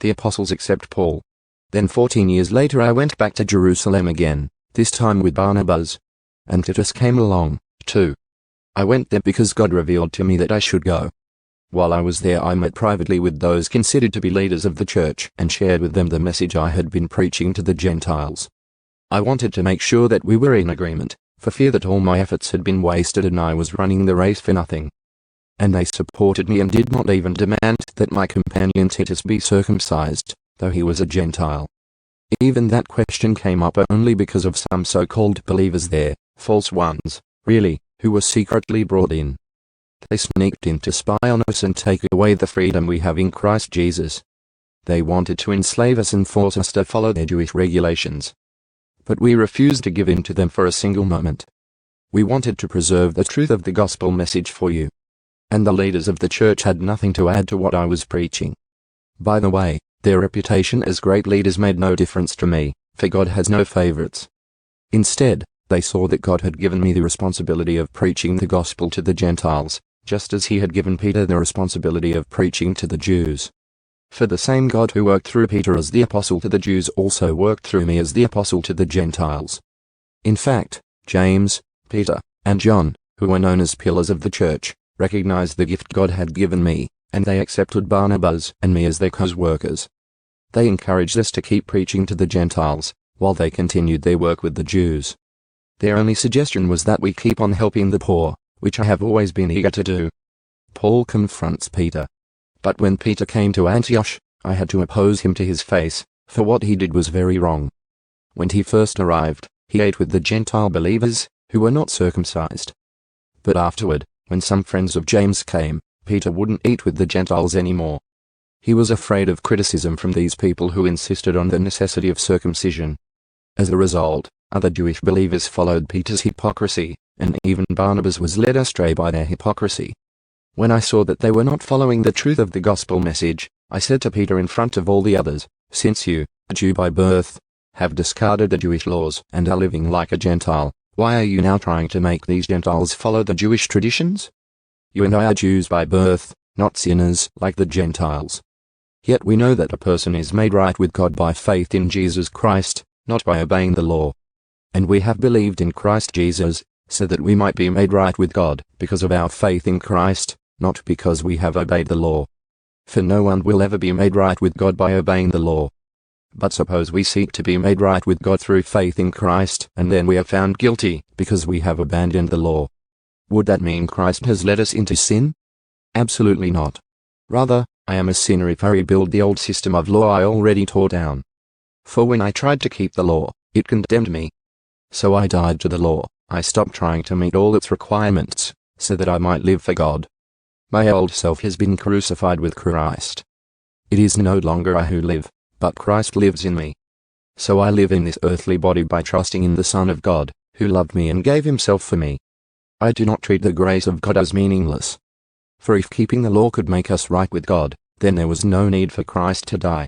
the apostles except Paul. Then 14 years later I went back to Jerusalem again, this time with Barnabas. And Titus came along, too. I went there because God revealed to me that I should go. While I was there I met privately with those considered to be leaders of the church and shared with them the message I had been preaching to the Gentiles. I wanted to make sure that we were in agreement, for fear that all my efforts had been wasted and I was running the race for nothing. And they supported me and did not even demand that my companion Titus be circumcised, though he was a Gentile. Even that question came up only because of some so-called believers there, false ones, really, who were secretly brought in. They sneaked in to spy on us and take away the freedom we have in Christ Jesus. They wanted to enslave us and force us to follow their Jewish regulations. But we refused to give in to them for a single moment. We wanted to preserve the truth of the gospel message for you. And the leaders of the church had nothing to add to what I was preaching. By the way, their reputation as great leaders made no difference to me, for God has no favorites. Instead, they saw that God had given me the responsibility of preaching the gospel to the Gentiles, just as he had given Peter the responsibility of preaching to the Jews. For the same God who worked through Peter as the apostle to the Jews also worked through me as the apostle to the Gentiles. In fact, James, Peter, and John, who were known as pillars of the church, recognized the gift God had given me, and they accepted Barnabas and me as their co-workers. They encouraged us to keep preaching to the Gentiles, while they continued their work with the Jews. Their only suggestion was that we keep on helping the poor, which I have always been eager to do. Paul confronts Peter. But when Peter came to Antioch, I had to oppose him to his face, for what he did was very wrong. When he first arrived, he ate with the Gentile believers, who were not circumcised. But afterward, when some friends of James came, Peter wouldn't eat with the Gentiles anymore. He was afraid of criticism from these people who insisted on the necessity of circumcision. As a result, other Jewish believers followed Peter's hypocrisy, and even Barnabas was led astray by their hypocrisy. When I saw that they were not following the truth of the gospel message, I said to Peter in front of all the others, "Since you, a Jew by birth, have discarded the Jewish laws and are living like a Gentile, why are you now trying to make these Gentiles follow the Jewish traditions? You and I are Jews by birth, not sinners like the Gentiles. Yet we know that a person is made right with God by faith in Jesus Christ, not by obeying the law. And we have believed in Christ Jesus, so that we might be made right with God because of our faith in Christ, not because we have obeyed the law. For no one will ever be made right with God by obeying the law. But suppose we seek to be made right with God through faith in Christ, and then we are found guilty because we have abandoned the law. Would that mean Christ has led us into sin? Absolutely not. Rather, I am a sinner if I rebuild the old system of law I already tore down. For when I tried to keep the law, it condemned me. So I died to the law. I stopped trying to meet all its requirements, so that I might live for God. My old self has been crucified with Christ. It is no longer I who live, but Christ lives in me. So I live in this earthly body by trusting in the Son of God, who loved me and gave himself for me. I do not treat the grace of God as meaningless. For if keeping the law could make us right with God, then there was no need for Christ to die.